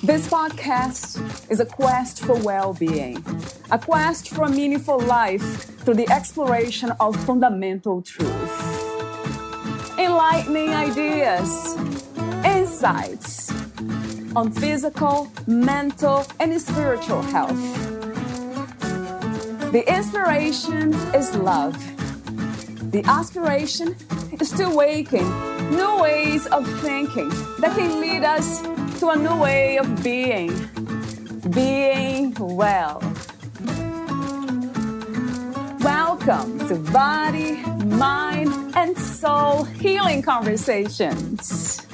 This podcast is a quest for well-being, a quest for a meaningful life through the exploration of fundamental truth. Enlightening ideas, insights on physical, mental, and spiritual health. The inspiration is love. The aspiration is to awaken new ways of thinking that can lead us to a new way of being well. Welcome to Body, Mind, and Soul Healing Conversations.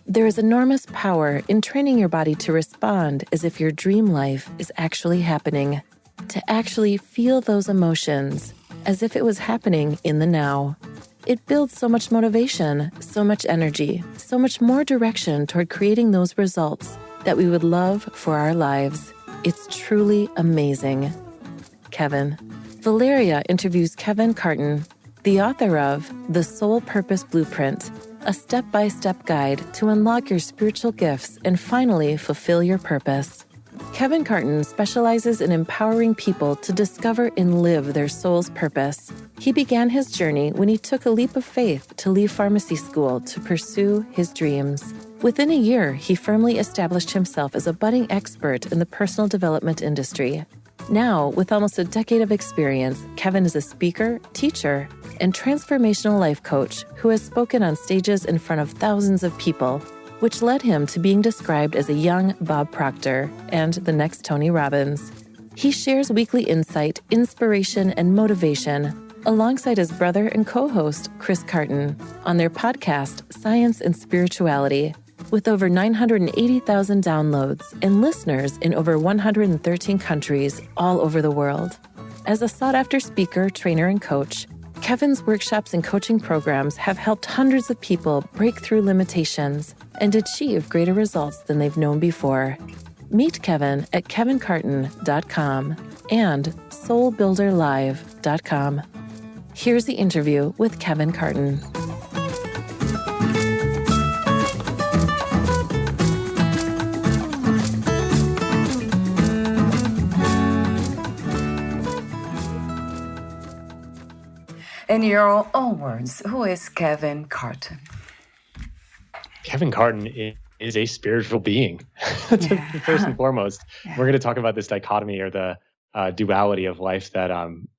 There is enormous power in training your body to respond as if your dream life is actually happening, to actually feel those emotions as if it was happening in the now. It builds so much motivation, so much energy, so much more direction toward creating those results that we would love for our lives. It's truly amazing. Kevin. Valeria interviews Kevin Carton, the author of The Soul Purpose Blueprint, a step-by-step guide to unlock your spiritual gifts and finally fulfill your purpose. Kevin Carton specializes in empowering people to discover and live their soul's purpose. He began his journey when he took a leap of faith to leave pharmacy school to pursue his dreams. Within a year, he firmly established himself as a budding expert in the personal development industry. Now, with almost a decade of experience, Kevin is a speaker, teacher, and transformational life coach who has spoken on stages in front of thousands of people, which led him to being described as a young Bob Proctor and the next Tony Robbins. He shares weekly insight, inspiration, and motivation alongside his brother and co-host, Chris Carton, on their podcast, Science and Spirituality, with over 980,000 downloads and listeners in over 113 countries all over the world. As a sought-after speaker, trainer, and coach, Kevin's workshops and coaching programs have helped hundreds of people break through limitations and achieve greater results than they've known before. Meet Kevin at kevincarton.com and soulbuilderlive.com. Here's the interview with Kevin Carton. In your own words, who is Kevin Carton? Kevin Carton is a spiritual being, first and foremost. Yeah. We're going to talk about this dichotomy or the duality of life that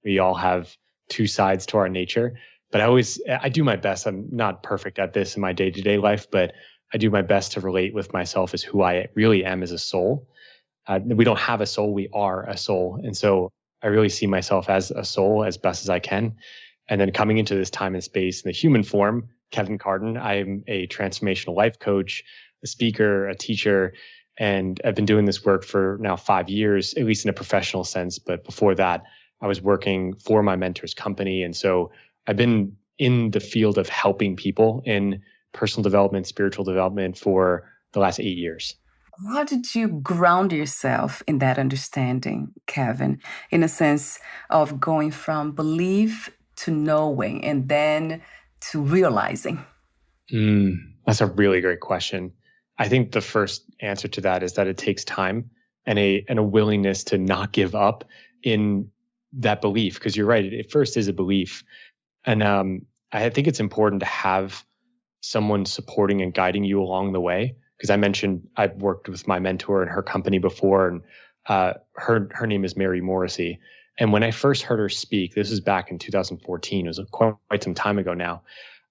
we all have two sides to our nature. But I do my best. I'm not perfect at this in my day-to-day life, but I do my best to relate with myself as who I really am as a soul. We don't have a soul, we are a soul. And so I really see myself as a soul as best as I can. And then coming into this time and space in the human form, Kevin Carton, I'm a transformational life coach, a speaker, a teacher, and I've been doing this work for now 5 years, at least in a professional sense. But before that, I was working for my mentor's company. And so I've been in the field of helping people in personal development, spiritual development for the last 8 years. How did you ground yourself in that understanding, Kevin, in a sense of going from belief to knowing and then to realizing? That's a really great question. I think the first answer to that is that it takes time and a willingness to not give up in that belief. Because you're right, it first is a belief. And I think it's important to have someone supporting and guiding you along the way. Because I mentioned I've worked with my mentor and her company before, and her name is Mary Morrissey. And when I first heard her speak, this was back in 2014, it was quite some time ago now,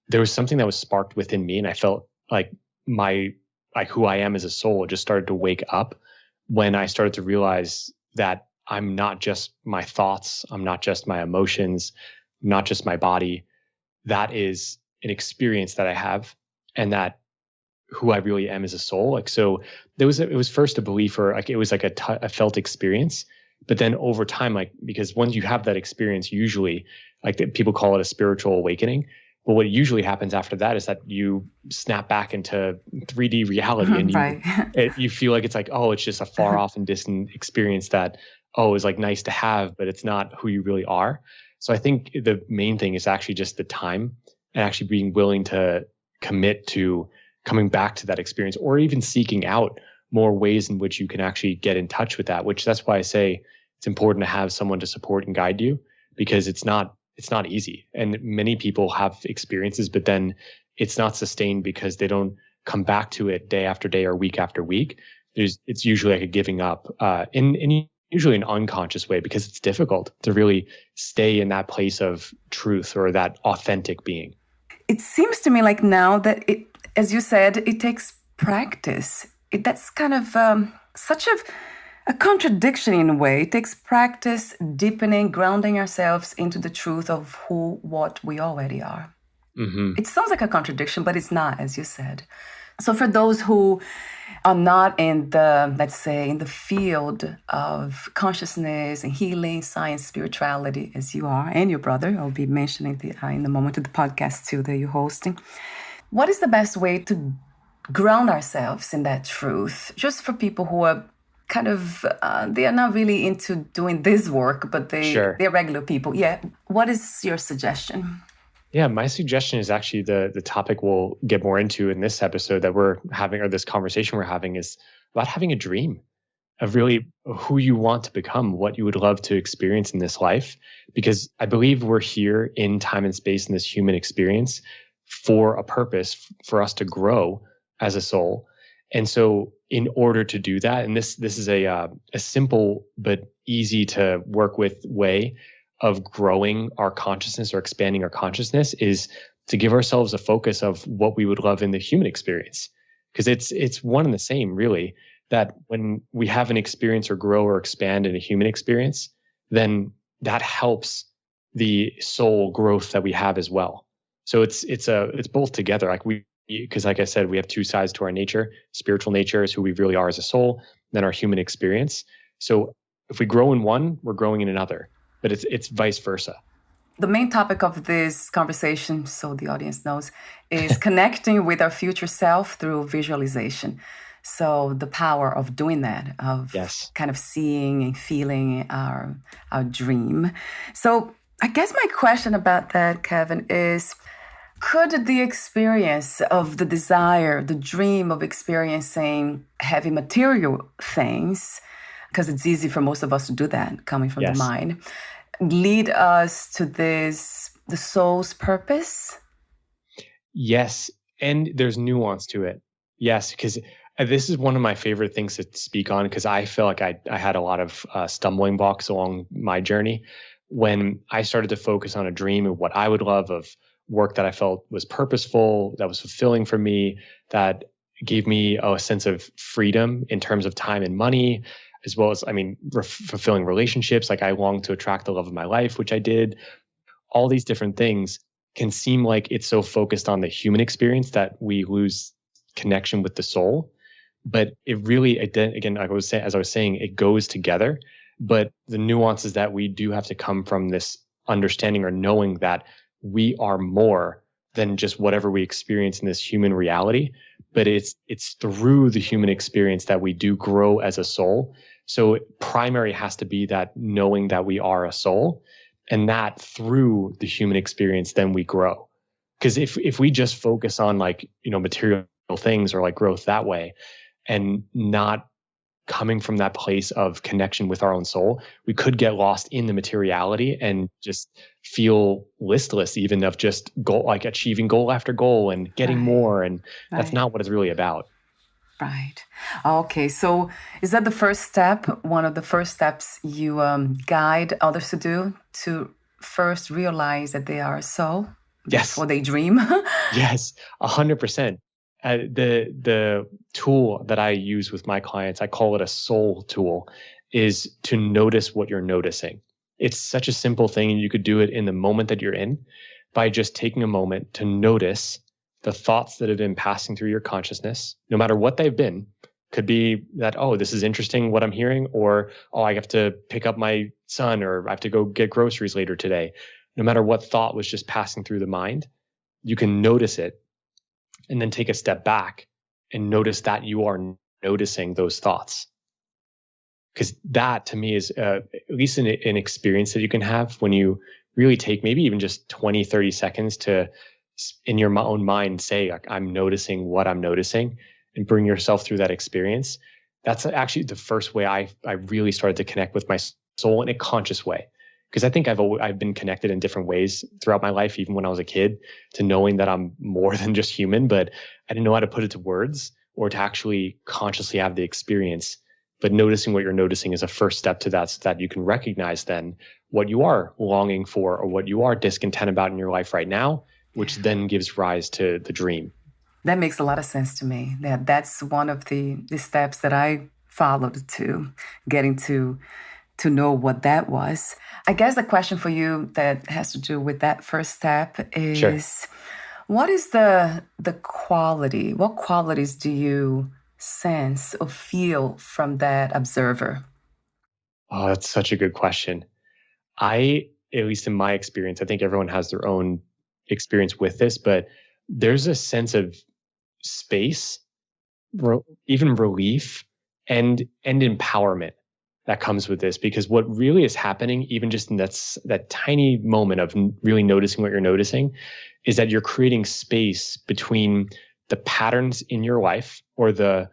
there was something that was sparked within me, and I felt like who I am as a soul just started to wake up when I started to realize that I'm not just my thoughts, I'm not just my emotions, not just my body. That is an experience that I have, and that who I really am as a soul. Like, so it was first a belief, or like it was like a felt experience. But then over time, like, because once you have that experience, usually like people call it a spiritual awakening. But what usually happens after that is that you snap back into 3D reality and Right. you feel like it's like, oh, it's just a far off and distant experience that, oh, is like nice to have, but it's not who you really are. So I think the main thing is actually just the time and actually being willing to commit to coming back to that experience, or even seeking out more ways in which you can actually get in touch with that, which that's why I say it's important to have someone to support and guide you, because it's not easy. And many people have experiences, but then it's not sustained because they don't come back to it day after day or week after week. It's usually like a giving up in usually an unconscious way, because it's difficult to really stay in that place of truth or that authentic being. It seems to me like now that it, as you said, it takes practice. That's kind of such a contradiction in a way. It takes practice, deepening, grounding ourselves into the truth of what we already are. Mm-hmm. It sounds like a contradiction, but it's not, as you said. So for those who are not in the, let's say, in the field of consciousness and healing, science, spirituality, as you are, and your brother, I'll be mentioning in the moment of the podcast too that you're hosting. What is the best way to ground ourselves in that truth? Just for people who are kind of, they are not really into doing this work, but they're regular people. Yeah. What is your suggestion? Yeah, my suggestion is actually the topic we'll get more into in this episode that we're having, or this conversation we're having, is about having a dream of really who you want to become, what you would love to experience in this life. Because I believe we're here in time and space in this human experience for a purpose, for us to grow as a soul. And so in order to do that, and this is a simple but easy to work with way of growing our consciousness or expanding our consciousness, is to give ourselves a focus of what we would love in the human experience. Because it's one and the same, really, that when we have an experience or grow or expand in a human experience, then that helps the soul growth that we have as well. So it's both together. Because like I said, we have two sides to our nature. Spiritual nature is who we really are as a soul, then our human experience. So if we grow in one, we're growing in another. But it's vice versa. The main topic of this conversation, so the audience knows, is connecting with our future self through visualization. So the power of doing that, of kind of seeing and feeling our dream. So I guess my question about that, Kevin, is, could the experience of the desire, the dream of experiencing heavy material things, because it's easy for most of us to do that, coming from the mind, lead us to the soul's purpose? Yes. And there's nuance to it. Yes, because this is one of my favorite things to speak on, because I feel like I had a lot of stumbling blocks along my journey when I started to focus on a dream of what I would love, of work that I felt was purposeful, that was fulfilling for me, that gave me a sense of freedom in terms of time and money, as well as, fulfilling relationships. Like I longed to attract the love of my life, which I did. All these different things can seem like it's so focused on the human experience that we lose connection with the soul. But it really, again, as I was saying, it goes together. But the nuance is that we do have to come from this understanding or knowing that we are more than just whatever we experience in this human reality. But it's through the human experience that we do grow as a soul. So primary has to be that knowing that we are a soul, and that through the human experience, then we grow. Because if we just focus on material things or growth that way, and not coming from that place of connection with our own soul, we could get lost in the materiality and just feel listless, even of just achieving goal after goal and getting more. And that's not what it's really about. Right. Okay. So is that the first step? One of the first steps you guide others to do, to first realize that they are a soul before they dream? Yes, 100%. The tool that I use with my clients, I call it a soul tool, is to notice what you're noticing. It's such a simple thing, and you could do it in the moment that you're in by just taking a moment to notice the thoughts that have been passing through your consciousness, no matter what they've been. Could be that, oh, this is interesting what I'm hearing, or, oh, I have to pick up my son, or I have to go get groceries later today. No matter what thought was just passing through the mind, you can notice it and then take a step back and notice that you are noticing those thoughts. Because that to me is at least an experience that you can have when you really take maybe even just 20, 30 seconds to, in your own mind, say, like, I'm noticing what I'm noticing, and bring yourself through that experience. That's actually the first way I really started to connect with my soul in a conscious way. Because I think I've been connected in different ways throughout my life, even when I was a kid, to knowing that I'm more than just human, but I didn't know how to put it to words or to actually consciously have the experience. But noticing what you're noticing is a first step to that, so that you can recognize then what you are longing for or what you are discontent about in your life right now, which then gives rise to the dream. That makes a lot of sense to me. That's one of the steps that I followed to getting to know what that was. I guess the question for you that has to do with that first step is, sure. What is the quality? What qualities do you sense or feel from that observer? Oh, that's such a good question. At least in my experience, I think everyone has their own experience with this, but there's a sense of space, even relief and empowerment that comes with this. Because what really is happening, even just in that tiny moment of really noticing what you're noticing, is that you're creating space between the patterns in your life or the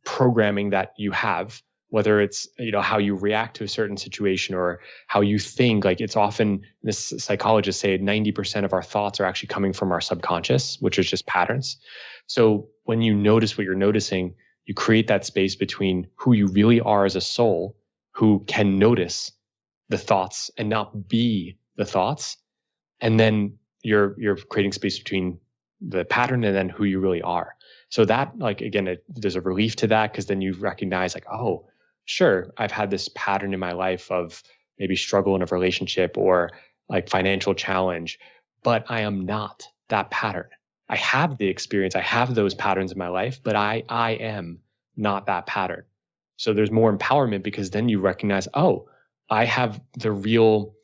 programming that you have, whether it's, how you react to a certain situation or how you think. Like, it's often, this psychologists say 90% of our thoughts are actually coming from our subconscious, which is just patterns. So when you notice what you're noticing, you create that space between who you really are as a soul, who can notice the thoughts and not be the thoughts. And then you're creating space between the pattern and then who you really are. So that, like, again, there's a relief to that, because then you recognize, like, oh, sure, I've had this pattern in my life of maybe struggle in a relationship or like financial challenge, but I am not that pattern. I have the experience, I have those patterns in my life, but I am not that pattern. So there's more empowerment, because then you recognize, oh, I have the real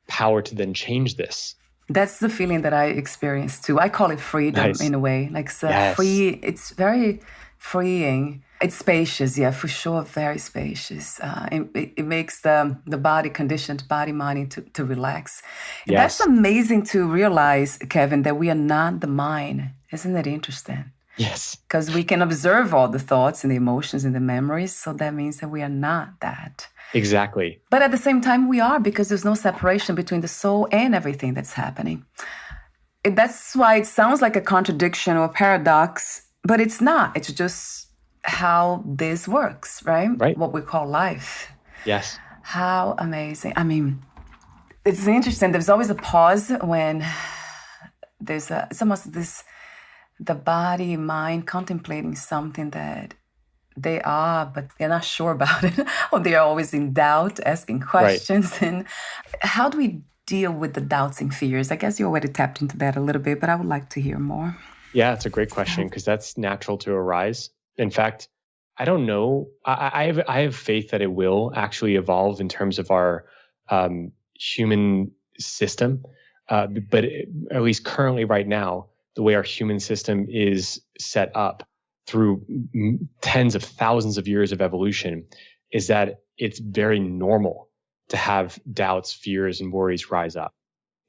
power to then change this. That's the feeling that I experience too. I call it freedom. Nice. In a way. Like, so yes. It's very freeing. It's spacious, yeah, for sure, very spacious. It makes the body, conditioned body, mind to relax. Yes. That's amazing to realize, Kevin, that we are not the mind. Isn't that interesting? Yes. Because we can observe all the thoughts and the emotions and the memories, so that means that we are not that. Exactly. But at the same time, we are, because there's no separation between the soul and everything that's happening. That's why it sounds like a contradiction or a paradox, but it's not. It's just how this works, right? Right. What we call life. Yes. How amazing. I mean, it's interesting. There's always a pause when it's almost the body, mind contemplating something that they are, but they're not sure about it, or they're always in doubt, asking questions. Right. And how do we deal with the doubts and fears? I guess you already tapped into that a little bit, but I would like to hear more. Yeah, it's a great question, because that's natural to arise. In fact, I don't know. I have faith that it will actually evolve in terms of our human system. But at least currently right now, the way our human system is set up through tens of thousands of years of evolution is that it's very normal to have doubts, fears, and worries rise up.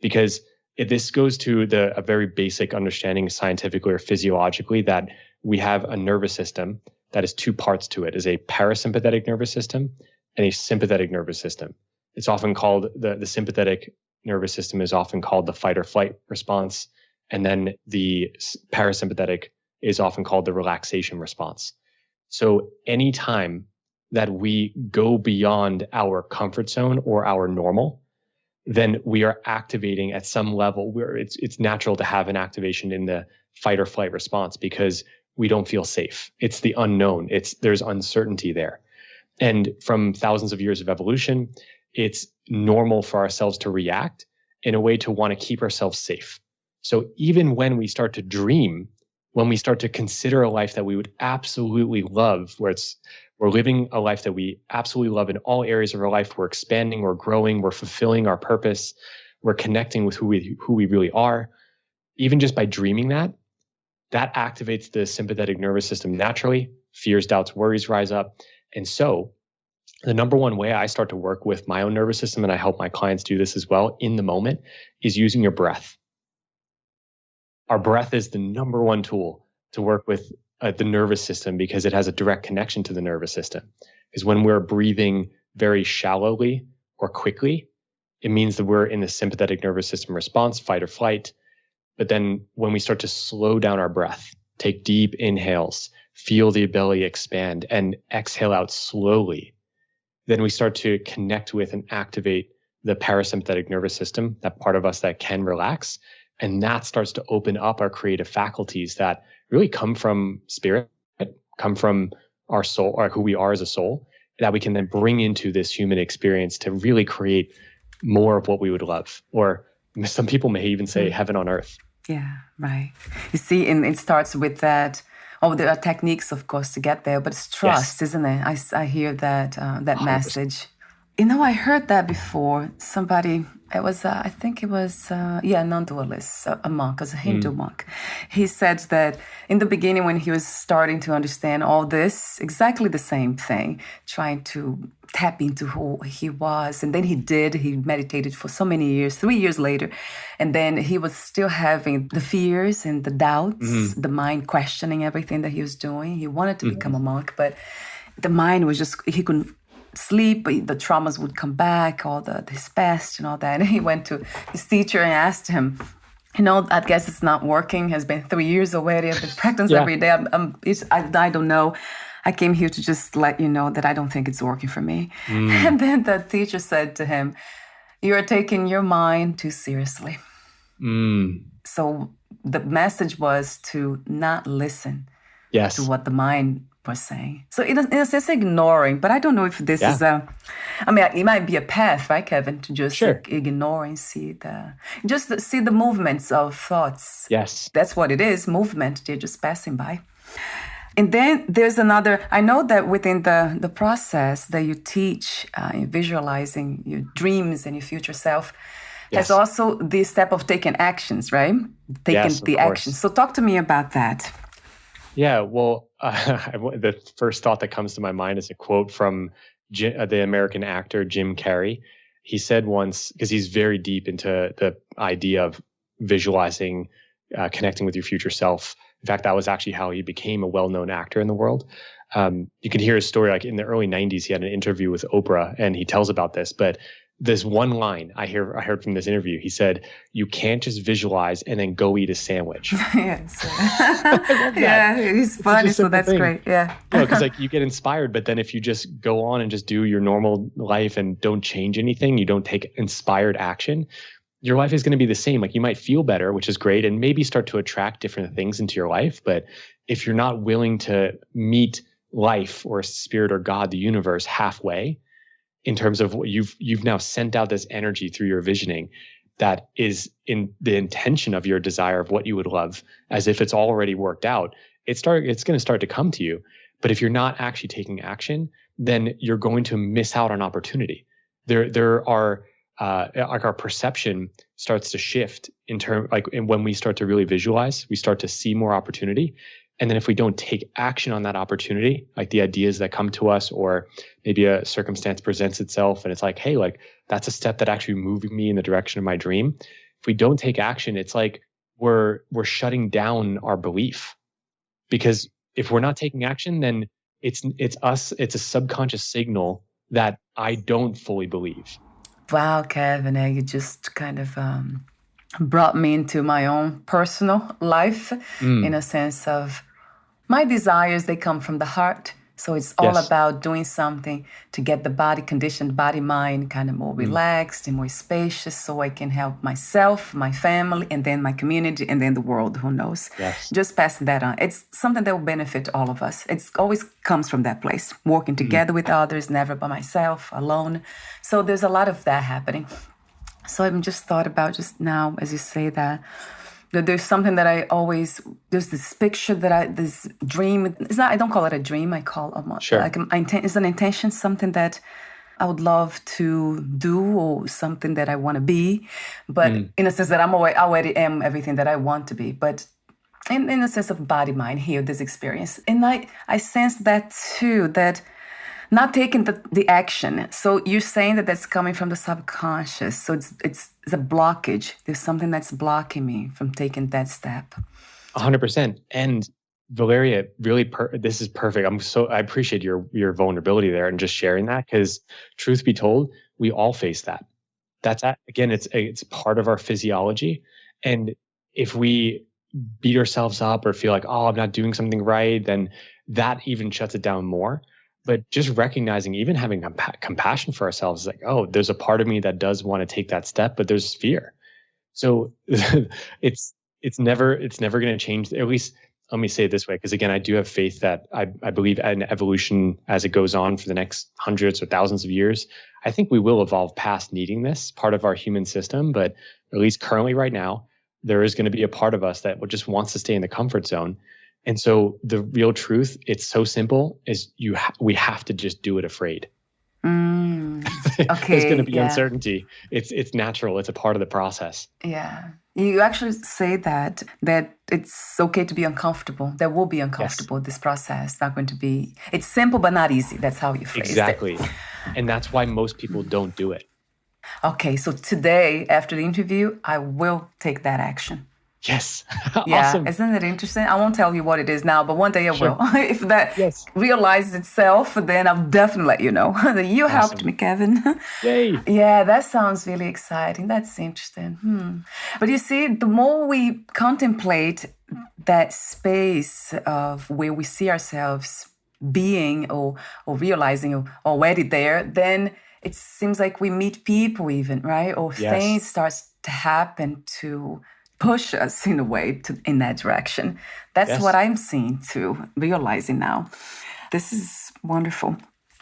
Because this goes to a very basic understanding scientifically or physiologically that we have a nervous system that has two parts to it, is a parasympathetic nervous system and a sympathetic nervous system. It's often called, the sympathetic nervous system is often called the fight or flight response. And then the parasympathetic is often called the relaxation response. So anytime that we go beyond our comfort zone or our normal, then we are activating at some level where it's natural to have an activation in the fight or flight response, because we don't feel safe. It's the unknown. There's uncertainty there. And from thousands of years of evolution, it's normal for ourselves to react in a way to want to keep ourselves safe. So even when we start to dream, when we start to consider a life that we would absolutely love, where we're living a life that we absolutely love in all areas of our life, we're expanding, we're growing, we're fulfilling our purpose, we're connecting with who we really are. Even just by dreaming that activates the sympathetic nervous system naturally. Fears, doubts, worries rise up. And so the number one way I start to work with my own nervous system, and I help my clients do this as well in the moment, is using your breath. Our breath is the number one tool to work with the nervous system because it has a direct connection to the nervous system. Because when we're breathing very shallowly or quickly, it means that we're in the sympathetic nervous system response, fight or flight. But then when we start to slow down our breath, take deep inhales, feel the belly expand, and exhale out slowly, then we start to connect with and activate the parasympathetic nervous system, that part of us that can relax. And that starts to open up our creative faculties that really come from spirit, come from our soul, or who we are as a soul, that we can then bring into this human experience to really create more of what we would love. Or some people may even say heaven on earth. Yeah, right. You see, and it starts with that. Oh, there are techniques, of course, to get there, but it's trust, isn't it? I hear that that 100%. Message. You know, I heard that before. Somebody, it was, I think it was, non-dualist, a monk, a Hindu monk. He said that in the beginning when he was starting to understand all this, exactly the same thing, trying to tap into who he was. And then he meditated for so many years, 3 years later. And then he was still having the fears and the doubts, the mind questioning everything that he was doing. He wanted to become a monk, but the mind was just, he couldn't sleep, the traumas would come back, all his past and all that. And he went to his teacher and asked him, I guess it's not working. It's been 3 years already. I've been practicing every day. I don't know. I came here to just let you know that I don't think it's working for me. And then the teacher said to him, you're taking your mind too seriously. So the message was to not listen to what the mind was saying. So in a sense, ignoring, but I don't know if this is it might be a path, right, Kevin, to just ignore and see the movements of thoughts. Yes. That's what it is, movement. They're just passing by. And then there's another, I know that within the process that you teach in visualizing your dreams and your future self, has also this step of taking actions, right? Taking the actions. So talk to me about that. Yeah, well, the first thought that comes to my mind is a quote from the American actor Jim Carrey. He said once, because he's very deep into the idea of visualizing, connecting with your future self. In fact, that was actually how he became a well-known actor in the world. You can hear his story, like in the early 90s, he had an interview with Oprah and he tells about this, but this one line I heard from this interview, he said, you can't just visualize and then go eat a sandwich. Yes. Yeah, he's funny, so that's great. Yeah. Because you get inspired, but then if you just go on and just do your normal life and don't change anything, you don't take inspired action, your life is going to be the same. Like you might feel better, which is great, and maybe start to attract different things into your life. But if you're not willing to meet life or spirit or God, the universe, halfway, in terms of what you've now sent out this energy through your visioning that is in the intention of your desire of what you would love, as if it's already worked out, it's going to start to come to you. But if you're not actually taking action, then you're going to miss out on opportunity. There are our perception starts to shift and when we start to really visualize, we start to see more opportunity. And then if we don't take action on that opportunity, like the ideas that come to us, or maybe a circumstance presents itself and it's like, hey, like that's a step that actually moved me in the direction of my dream. If we don't take action, it's like we're shutting down our belief. Because if we're not taking action, then it's a subconscious signal that I don't fully believe. Wow, Kevin, you just kind of brought me into my own personal life in a sense of my desires, they come from the heart. So it's all about doing something to get the body conditioned, body, mind kind of more relaxed and more spacious so I can help myself, my family, and then my community, and then the world, who knows. Yes. Just passing that on. It's something that will benefit all of us. It always comes from that place, working together with others, never by myself, alone. So there's a lot of that happening. So I'm just thought about just now, as you say that there's something that there's this picture this dream. I don't call it a dream. I call it it's an intention, something that I would love to do or something that I want to be. But in a sense that I already am everything that I want to be. But in a sense of body, mind, here, this experience. And I sense that too, that not taking the action. So you're saying that that's coming from the subconscious. So it's a blockage. There's something that's blocking me from taking that step. 100%. And Valeria, really, this is perfect. I appreciate your vulnerability there and just sharing that, because truth be told, we all face that. Again, it's part of our physiology. And if we beat ourselves up or feel like, oh, I'm not doing something right, then that even shuts it down more. But just recognizing, even having compassion for ourselves, is like, oh, there's a part of me that does want to take that step, but there's fear. So it's never going to change. At least let me say it this way, because again, I do have faith that I believe in evolution as it goes on for the next hundreds or thousands of years. I think we will evolve past needing this part of our human system, but at least currently right now, there is going to be a part of us that just wants to stay in the comfort zone. And so the real truth, it's so simple, is we have to just do it afraid. Okay. There's going to be uncertainty. It's natural. It's a part of the process. Yeah. You actually say that it's okay to be uncomfortable. There will be uncomfortable. Yes. This process it's not going to be. It's simple but not easy. That's how you phrase it. Exactly. And that's why most people don't do it. Okay, so today after the interview, I will take that action. Yes. Yeah, awesome. Isn't it interesting? I won't tell you what it is now, but one day I will. If that realizes itself, then I'll definitely let you know. You helped me, Kevin. Yay. Yeah, that sounds really exciting. That's interesting. But you see, the more we contemplate that space of where we see ourselves being or realizing or already there, then it seems like we meet people even, right? Or things start to happen to push us in a way in that direction. That's what I'm seeing too, realizing now. This is wonderful.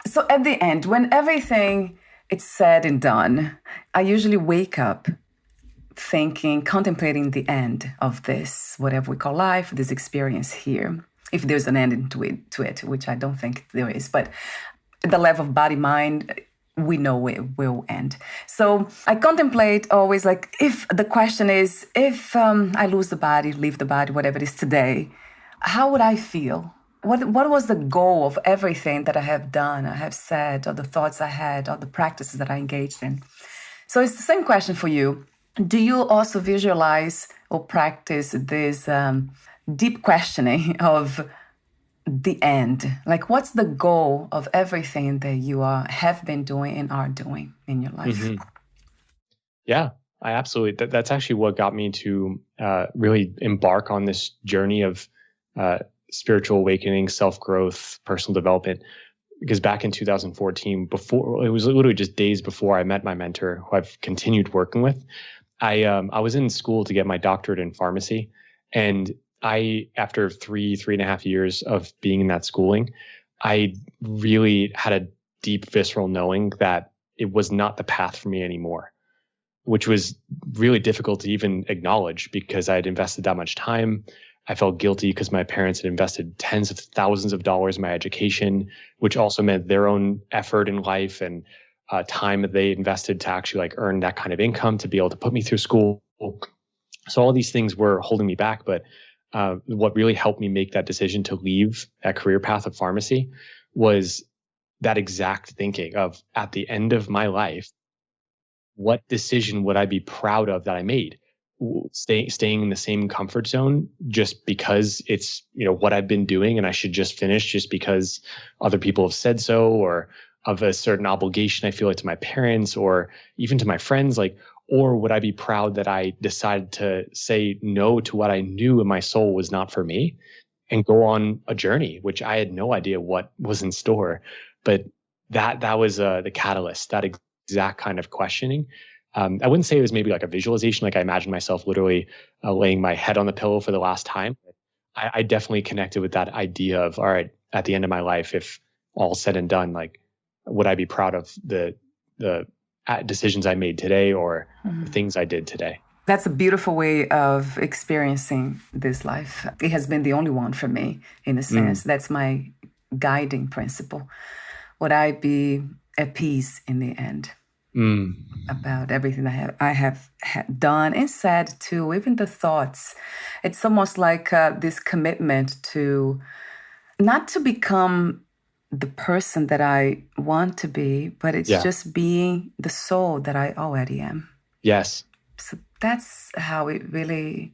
So at the end, when everything is said and done, I usually wake up thinking, contemplating the end of this, whatever we call life, this experience here. If there's an end to it, which I don't think there is. But at the level of body, mind, we know it will end. So I contemplate always like, if the question is, if I lose the body, leave the body, whatever it is today, how would I feel? What was the goal of everything that I have done, I have said, or the thoughts I had, or the practices that I engaged in? So it's the same question for you. Do you also visualize or practice this deep questioning of the end? Like, what's the goal of everything that you have been doing and are doing in your life? Mm-hmm. Yeah, I absolutely. That's actually what got me to really embark on this journey of spiritual awakening, self-growth, personal development. Because back in 2014, it was literally just days before I met my mentor, who I've continued working with, I was in school to get my doctorate in pharmacy, and after 3.5 years of being in that schooling, I really had a deep visceral knowing that it was not the path for me anymore, which was really difficult to even acknowledge because I had invested that much time. I felt guilty because my parents had invested tens of thousands of dollars in my education, which also meant their own effort in life and time that they invested to actually like earn that kind of income to be able to put me through school. So all these things were holding me back, but what really helped me make that decision to leave that career path of pharmacy was that exact thinking of, at the end of my life, what decision would I be proud of that I made? Staying in the same comfort zone just because it's, what I've been doing and I should just finish just because other people have said so, or of a certain obligation I feel like to my parents or even to my friends, or would I be proud that I decided to say no to what I knew in my soul was not for me and go on a journey, which I had no idea what was in store. But that was the catalyst, that exact kind of questioning. I wouldn't say it was maybe like a visualization, like I imagined myself literally laying my head on the pillow for the last time. I definitely connected with that idea of, all right, at the end of my life, if all said and done, would I be proud of the decisions I made today or the things I did today? That's a beautiful way of experiencing this life. It has been the only one for me, in a sense. That's my guiding principle. Would I be at peace in the end about everything I have done and said too, even the thoughts. It's almost like this commitment to not to become the person that I want to be, but it's just being the soul that I already am. Yes. So that's how it really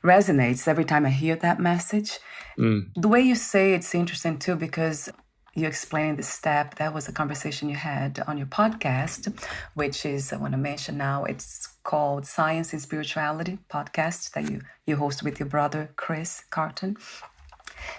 resonates every time I hear that message. The way you say it's interesting too, because you explained the step. That was a conversation you had on your podcast, which is, I want to mention now, it's called Science and Spirituality podcast that you host with your brother, Kevin Carton.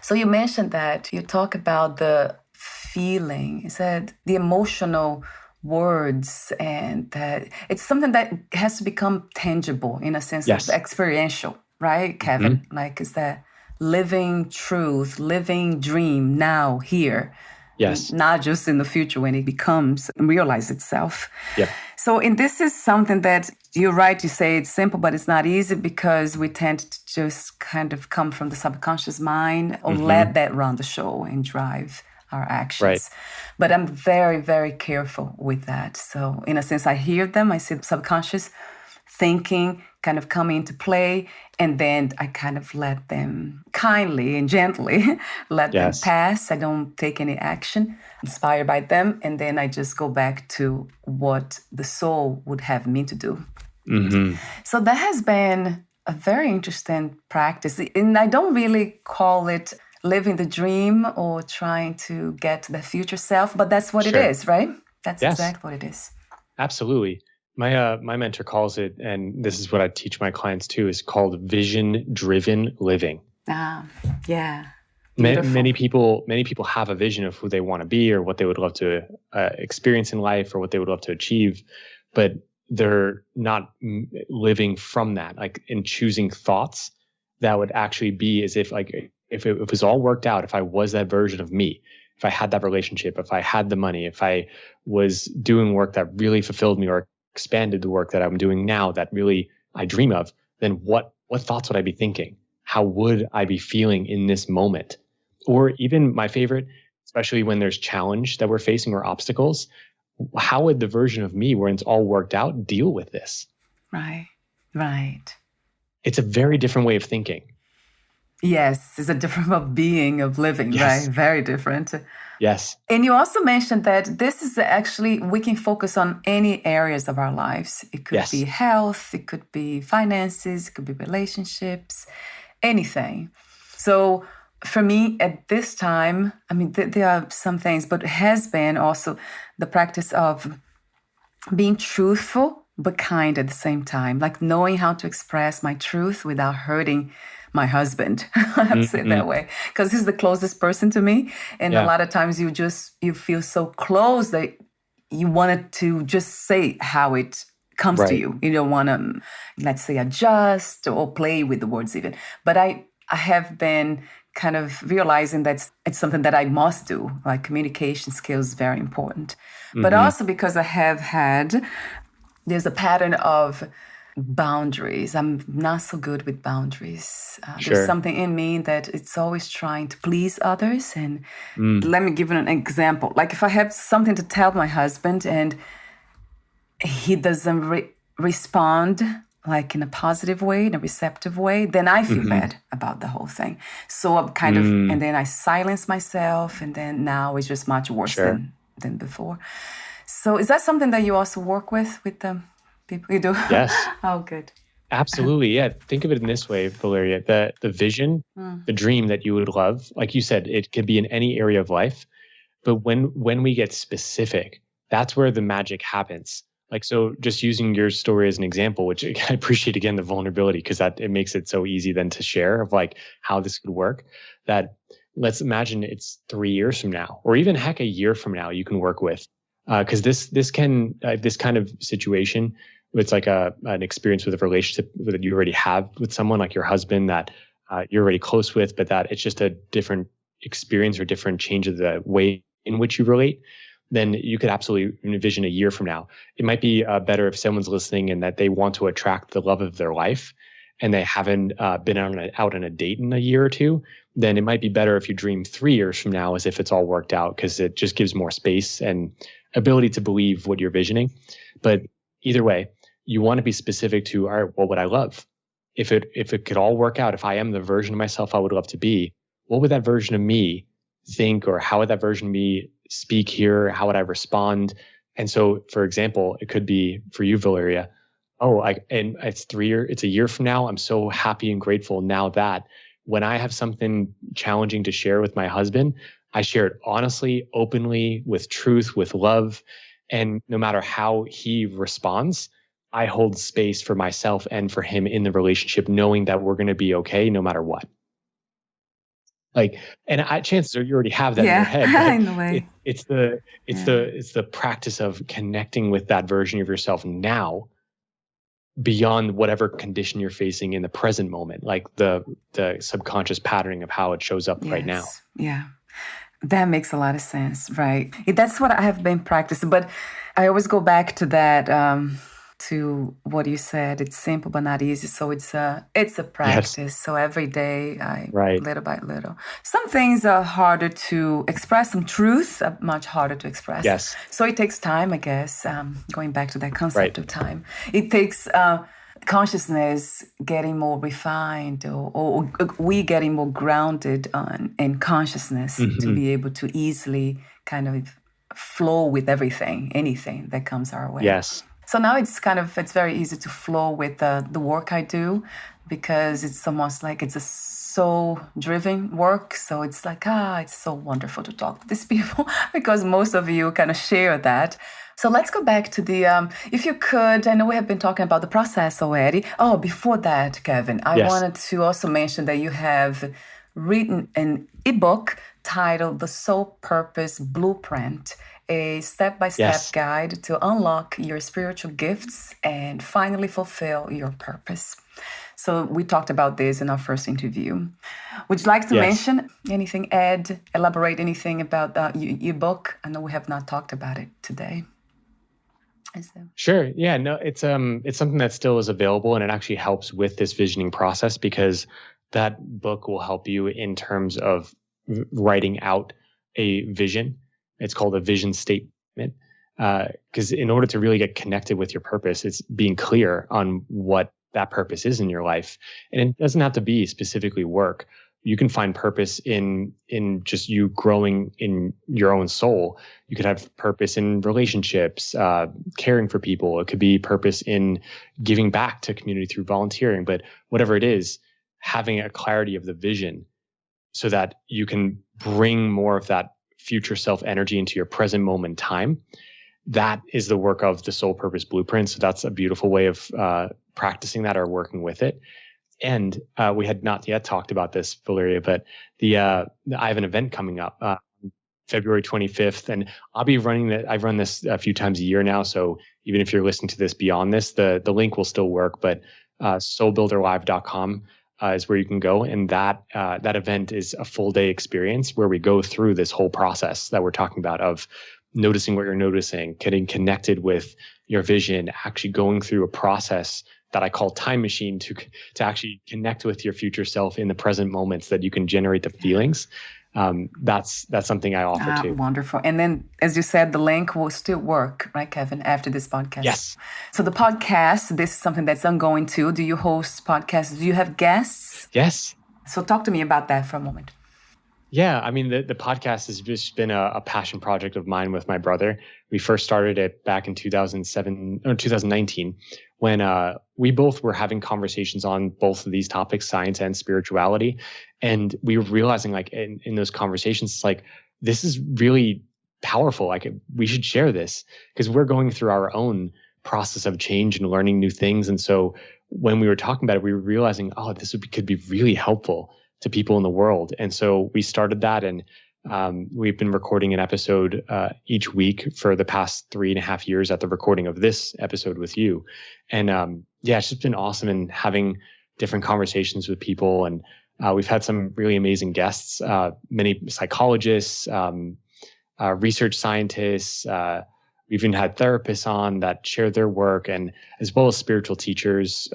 So you mentioned that you talk about the feeling, you said the emotional words, and that it's something that has to become tangible in a sense of experiential, right, Kevin? Like, is that living truth, living dream now, here. Yes. Not just in the future when it becomes and realize itself. Yeah. So, and this is something that you're right, you say it's simple, but it's not easy because we tend to just kind of come from the subconscious mind or let that run the show and drive our actions. Right. But I'm very, very careful with that. So in a sense, I hear them, I see the subconscious thinking kind of come into play, and then I kind of let them kindly and gently let them pass. I don't take any action inspired by them, and then I just go back to what the soul would have me to do. So that has been a very interesting practice, and I don't really call it living the dream or trying to get to the future self, but that's what it is, right? That's exactly what it is. Absolutely. My mentor calls it, and this is what I teach my clients too, is called vision-driven living. Yeah. Many people have a vision of who they want to be or what they would love to experience in life or what they would love to achieve, but they're not living from that, like in choosing thoughts that would actually be as if like if it was all worked out, if I was that version of me, if I had that relationship, if I had the money, if I was doing work that really fulfilled me or expanded the work that I'm doing now that really I dream of, then what thoughts would I be thinking? How would I be feeling in this moment? Or even my favorite, especially when there's challenge that we're facing or obstacles, how would the version of me where it's all worked out deal with this? Right. It's a very different way of thinking. Yes, it's a different way of being, of living, right? Very different. Yes. And you also mentioned that this is actually, we can focus on any areas of our lives. It could be health, it could be finances, it could be relationships, anything. So for me at this time, I mean, there are some things, but it has been also the practice of being truthful, but kind at the same time, like knowing how to express my truth without hurting my husband. I have to say it that way, because he's the closest person to me. And a lot of times you feel so close that you wanted to just say how it comes to you. You don't want to, let's say, adjust or play with the words even. But I have been kind of realizing that it's something that I must do. Like communication skills is very important. But also because I have had, there's a pattern of boundaries. I'm not so good with boundaries. There's something in me that it's always trying to please others. And let me give you an example. Like if I have something to tell my husband and he doesn't respond like in a positive way, in a receptive way, then I feel bad about the whole thing. So I'm kind of, and then I silence myself, and then now it's just much worse than before. So is that something that you also work with the people you do? Yes. Oh, good. Absolutely. Yeah. Think of it in this way, Valeria, the vision, the dream that you would love, like you said, it could be in any area of life. But when we get specific, that's where the magic happens. Like, so just using your story as an example, which I appreciate again, the vulnerability, because that it makes it so easy then to share of like how this could work. That let's imagine it's 3 years from now, or even heck, a year from now, you can work with, because this kind of situation, it's like an experience with a relationship that you already have with someone like your husband that you're already close with, but that it's just a different experience or different change of the way in which you relate. Then you could absolutely envision a year from now. It might be better if someone's listening and that they want to attract the love of their life. and they haven't been out on a date in a year or two, then it might be better if you dream 3 years from now as if it's all worked out, because it just gives more space and ability to believe what you're visioning. But either way, you want to be specific to, all right, what would I love? If it could all work out, if I am the version of myself I would love to be, what would that version of me think, or how would that version of me speak here? How would I respond? And so, for example, it could be for you, Valeria, and it's a year from now. I'm so happy and grateful now that when I have something challenging to share with my husband, I share it honestly, openly, with truth, with love. And no matter how he responds, I hold space for myself and for him in the relationship, knowing that we're going to be okay no matter what. Chances are you already have that in your head. In the way. It's the practice of connecting with that version of yourself now, beyond whatever condition you're facing in the present moment, like the subconscious patterning of how it shows up right now. Yeah. That makes a lot of sense, right? That's what I have been practicing, but I always go back to that, to what you said. It's simple but not easy. So it's a practice. Yes. So every day, little by little. Some things are harder to express. Some truths are much harder to express. Yes. So it takes time, I guess. Going back to that concept of time, it takes consciousness getting more refined, or we getting more grounded in consciousness to be able to easily kind of flow with anything that comes our way. Yes. So now it's very easy to flow with the work I do, because it's almost like it's a soul-driven work. So it's like, it's so wonderful to talk to these people because most of you kind of share that. So let's go back to the, if you could, I know we have been talking about the process already. Oh, before that, Kevin, I wanted to also mention that you have written an ebook titled The Soul Purpose Blueprint, a step-by-step guide to unlock your spiritual gifts and finally fulfill your purpose. So we talked about this in our first interview. Would you like to mention anything, elaborate anything about your book? I know we have not talked about it today. Sure. Yeah, no, it's something that still is available, and it actually helps with this visioning process, because that book will help you in terms of writing out a vision. It's called a vision statement, because in order to really get connected with your purpose, it's being clear on what that purpose is in your life. And it doesn't have to be specifically work. You can find purpose in just you growing in your own soul. You could have purpose in relationships, caring for people. It could be purpose in giving back to community through volunteering. But whatever it is, having a clarity of the vision so that you can bring more of that future self energy into your present moment time. That is the work of the Soul Purpose Blueprint. So that's a beautiful way of practicing that or working with it. And we had not yet talked about this, Valeria, but I have an event coming up February 25th, and I'll be running that. I've run this a few times a year now. So even if you're listening to this beyond this, the link will still work, but soulbuilderlive.com is where you can go. And that event is a full day experience where we go through this whole process that we're talking about of noticing what you're noticing, getting connected with your vision, actually going through a process that I call time machine to actually connect with your future self in the present moments that you can generate the feelings. That's something I offer too. Wonderful. And then, as you said, the link will still work, right, Kevin, after this podcast? Yes. So the podcast, this is something that's ongoing too. Do you host podcasts? Do you have guests? Yes. So talk to me about that for a moment. Yeah, I mean, the podcast has just been a passion project of mine with my brother. We first started it back in 2019 when we both were having conversations on both of these topics, science and spirituality. And we were realizing, like, in those conversations, it's like, this is really powerful. Like, we should share this because we're going through our own process of change and learning new things. And so when we were talking about it, we were realizing, this could be really helpful to people in the world. And so we started that, and we've been recording an episode each week for the past 3.5 years at the recording of this episode with you. And it's just been awesome, and having different conversations with people. And we've had some really amazing guests, many psychologists, research scientists, We've even had therapists on that share their work, and as well as spiritual teachers,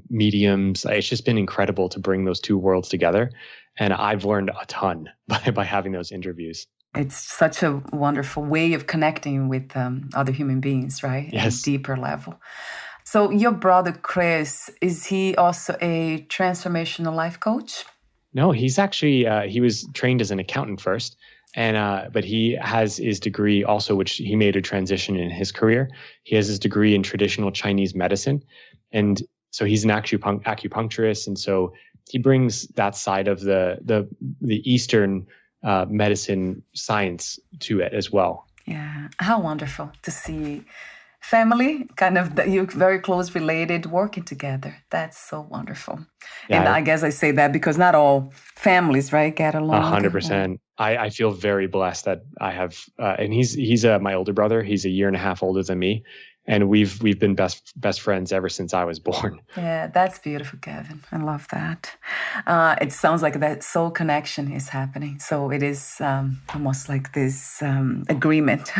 mediums. It's just been incredible to bring those two worlds together. And I've learned a ton by having those interviews. It's such a wonderful way of connecting with other human beings, right? Yes. At a deeper level. So your brother, Chris, is he also a transformational life coach? No, he's actually, he was trained as an accountant first. But he has his degree also, which he made a transition in his career. He has his degree in traditional Chinese medicine. And so he's an acupuncturist. And so he brings that side of the Eastern medicine science to it as well. Yeah. How wonderful to see family, kind of you're very close related, working together. That's so wonderful. Yeah, and I guess I say that because not all families, right, get along. 100%. I feel very blessed that I have, and he's my older brother. He's a year and a half older than me. And we've been best friends ever since I was born. Yeah, that's beautiful, Kevin. I love that. It sounds like that soul connection is happening. So it is almost like this agreement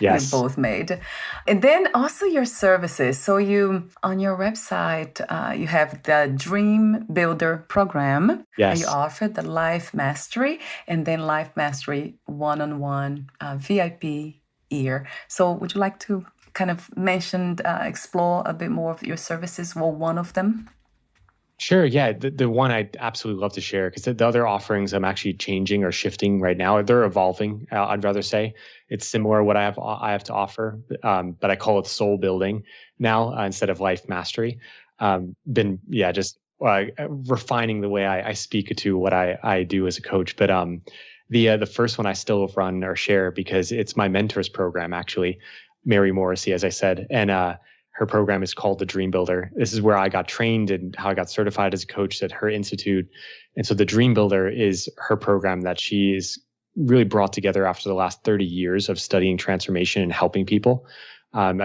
yes. we both made. And then also your services. So you, on your website, you have the Dream Builder program. Yes. You offer the Life Mastery and then Life Mastery one-on-one VIP year. So would you like to kind of explore a bit more of your services? Well, one of them? Sure. Yeah. The one I'd absolutely love to share, because the other offerings I'm actually changing or shifting right now. They're evolving, I'd rather say. It's similar what I have to offer, but I call it soul building now instead of life mastery. Just refining the way I speak to what I do as a coach. But the first one I still run or share because it's my mentor's program, actually. Mary Morrissey, as I said, and her program is called the Dream Builder. This is where I got trained and how I got certified as a coach at her institute. And so the Dream Builder is her program that she's really brought together after the last 30 years of studying transformation and helping people.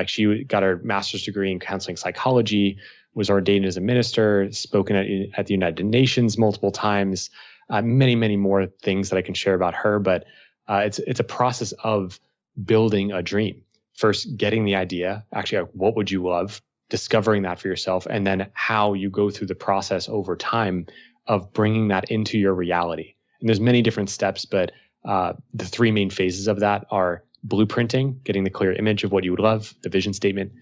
She got her master's degree in counseling psychology, was ordained as a minister, spoken at the United Nations multiple times, many, many more things that I can share about her. But it's a process of building a dream. First, getting the idea, actually, what would you love, discovering that for yourself, and then how you go through the process over time of bringing that into your reality. And there's many different steps, but the three main phases of that are blueprinting, getting the clear image of what you would love, the vision statement,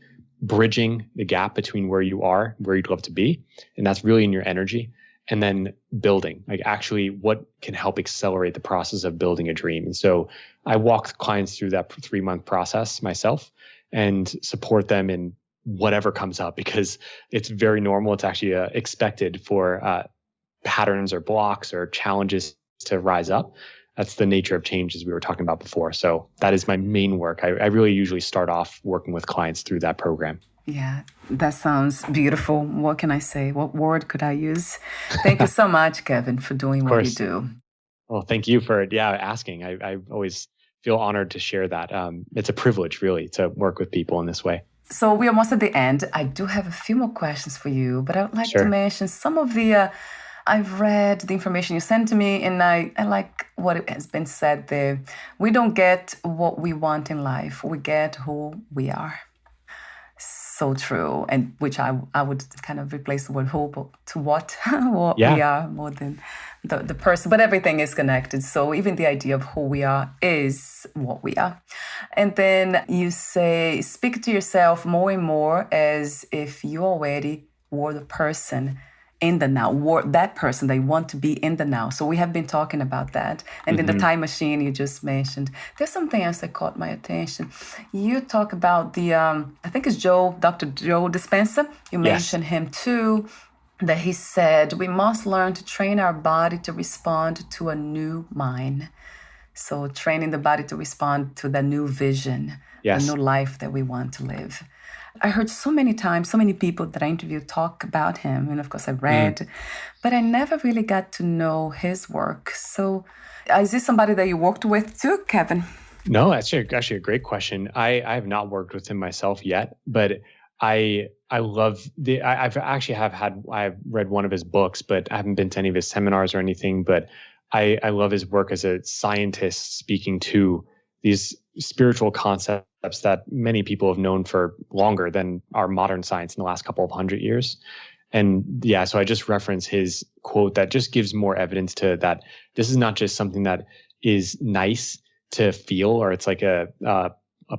bridging the gap between where you are, where you'd love to be, and that's really in your energy, and then building, like actually what can help accelerate the process of building a dream. And so I walk clients through that 3-month process myself and support them in whatever comes up, because it's very normal. It's actually expected for patterns or blocks or challenges to rise up. That's the nature of change, as we were talking about before. So that is my main work. I really usually start off working with clients through that program. Yeah, that sounds beautiful. What can I say? What word could I use? Thank you so much, Kevin, for doing what you do. Well, thank you for asking. I always feel honored to share that. It's a privilege, really, to work with people in this way. So we're almost at the end. I do have a few more questions for you, but I would like to mention some of the... I've read the information you sent to me, and I like what has been said there. We don't get what we want in life. We get who we are. So true, and which I would kind of replace the word who to what we are more than the person. But everything is connected. So even the idea of who we are is what we are. And then you say, speak to yourself more and more as if you already were the person in the now, that person that you want to be in the now. So we have been talking about that. And in the time machine you just mentioned, there's something else that caught my attention. You talk about the, I think it's Dr. Joe Dispenza. You mentioned him too, that he said, we must learn to train our body to respond to a new mind. So training the body to respond to the new vision, the new life that we want to live. I heard so many times, so many people that I interviewed talk about him. And of course I read, but I never really got to know his work. So is this somebody that you worked with too, Kevin? No, that's actually a great question. I have not worked with him myself yet, but I love I've read one of his books, but I haven't been to any of his seminars or anything, but I love his work as a scientist speaking to these spiritual concepts concepts that many people have known for longer than our modern science in the last couple of 100 years. And yeah, so I just reference his quote that just gives more evidence to that. This is not just something that is nice to feel, or it's like a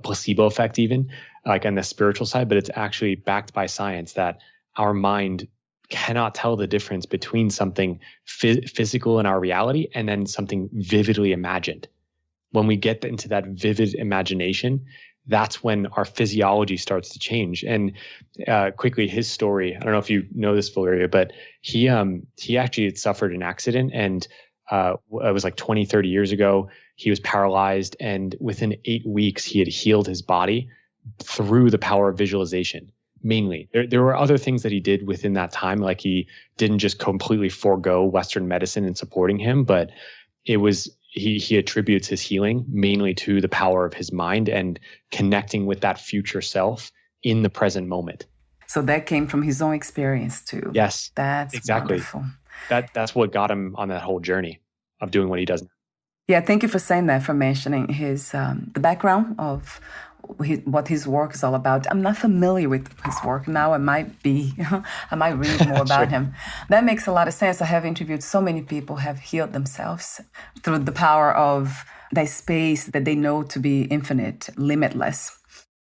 placebo effect, even like on the spiritual side, but it's actually backed by science that our mind cannot tell the difference between something physical in our reality and then something vividly imagined. When we get into that vivid imagination, that's when our physiology starts to change. And quickly, his story, I don't know if you know this, Valeria, but he actually had suffered an accident, and it was like 20, 30 years ago. He was paralyzed, and within 8 weeks, he had healed his body through the power of visualization. Mainly, there were other things that he did within that time, like he didn't just completely forego Western medicine in supporting him, but it was he attributes his healing mainly to the power of his mind and connecting with that future self in the present moment. So that came from his own experience too. Yes, that's exactly. Wonderful. That's what got him on that whole journey of doing what he does. Yeah, thank you for saying that, for mentioning his the background of what his work is all about. I'm not familiar with his work now. I might read more about him. That makes a lot of sense. I have interviewed so many people who have healed themselves through the power of that space that they know to be infinite, limitless.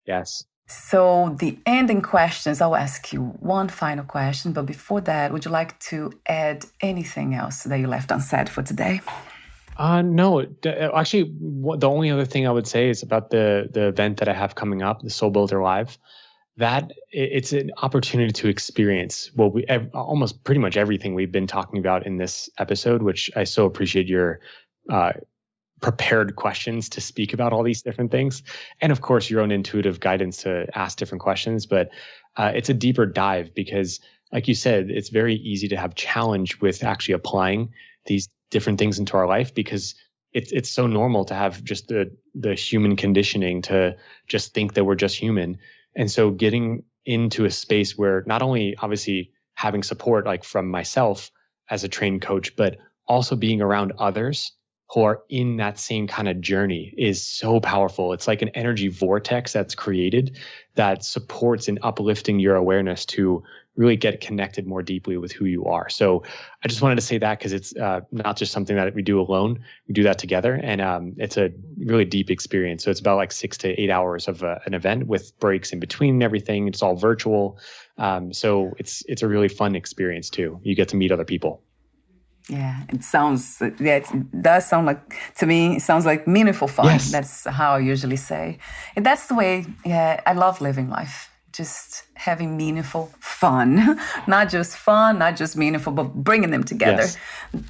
Yes. So the ending questions, I'll ask you one final question. But before that, would you like to add anything else that you left unsaid for today? No, actually, the only other thing I would say is about the event that I have coming up, the Soul Builder Live. That it's an opportunity to experience almost pretty much everything we've been talking about in this episode, which I so appreciate your prepared questions to speak about all these different things. And of course, your own intuitive guidance to ask different questions. But it's a deeper dive because, like you said, it's very easy to have challenge with actually applying these different things into our life because it's so normal to have just the human conditioning to just think that we're just human. And so getting into a space where not only obviously having support like from myself as a trained coach, but also being around others who are in that same kind of journey is so powerful. It's like an energy vortex that's created that supports and uplifting your awareness to really get connected more deeply with who you are. So I just wanted to say that because it's not just something that we do alone. We do that together, and it's a really deep experience. So it's about like 6 to 8 hours of an event with breaks in between and everything. It's all virtual. So it's a really fun experience too. You get to meet other people. Yeah, it does sound like, to me, it sounds like meaningful fun. Yes. That's how I usually say. And that's the way, I love living life. Just having meaningful fun, not just meaningful, but bringing them together. Yes.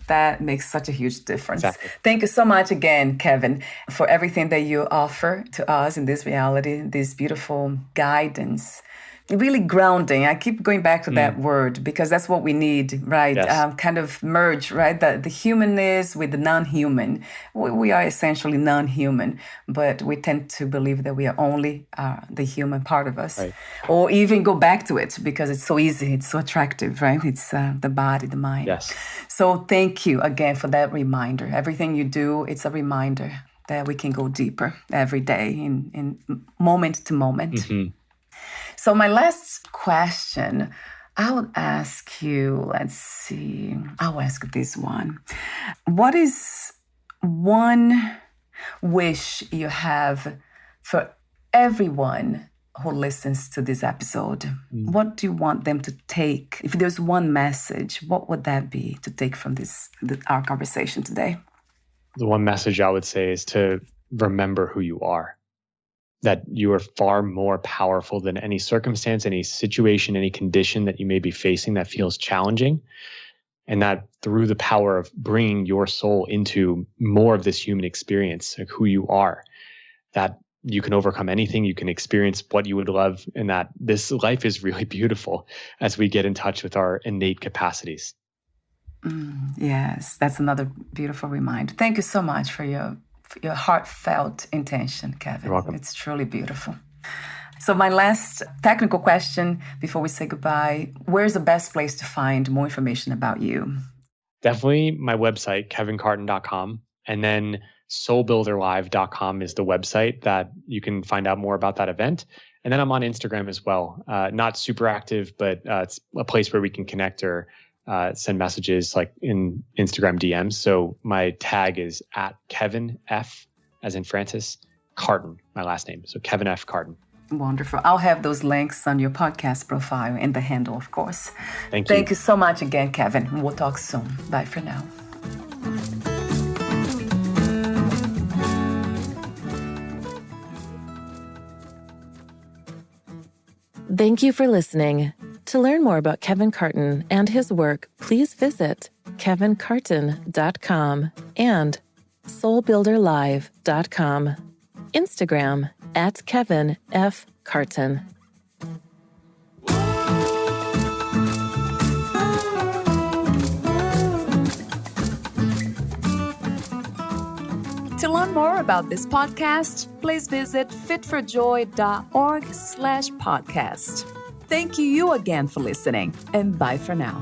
That makes such a huge difference. Exactly. Thank you so much again, Kevin, for everything that you offer to us in this reality, this beautiful guidance. Really grounding. I keep going back to that word because that's what we need, right? Yes. Kind of merge, right? The humanness with the non-human. We are essentially non-human, but we tend to believe that we are only the human part of us. Right. Or even go back to it because it's so easy, it's so attractive, right? It's the body, the mind. Yes. So thank you again for that reminder. Everything you do, it's a reminder that we can go deeper every day in moment to moment. Mm-hmm. So my last question, I would ask you, I'll ask this one. What is one wish you have for everyone who listens to this episode? What do you want them to take? If there's one message, what would that be to take from our conversation today? The one message I would say is to remember who you are. That you are far more powerful than any circumstance, any situation, any condition that you may be facing that feels challenging. And that through the power of bringing your soul into more of this human experience, like who you are, that you can overcome anything, you can experience what you would love, and that this life is really beautiful as we get in touch with our innate capacities. Yes, that's another beautiful reminder. Thank you so much for your heartfelt intention, Kevin. You're welcome. It's truly beautiful. So my last technical question before we say goodbye, where's the best place to find more information about you? Definitely my website, kevincarton.com. And then soulbuilderlive.com is the website that you can find out more about that event. And then I'm on Instagram as well. Not super active, but it's a place where we can connect or send messages like in Instagram DMs. So my tag is at Kevin F, as in Francis, Carton, my last name. So Kevin F. Carton. Wonderful. I'll have those links on your podcast profile and the handle, of course. Thank you. Thank you so much again, Kevin. We'll talk soon. Bye for now. Thank you for listening. To learn more about Kevin Carton and his work, please visit kevincarton.com and soulbuilderlive.com. Instagram at Kevin F. Carton. To learn more about this podcast, please visit fitforjoy.org/podcast. Thank you again for listening, and bye for now.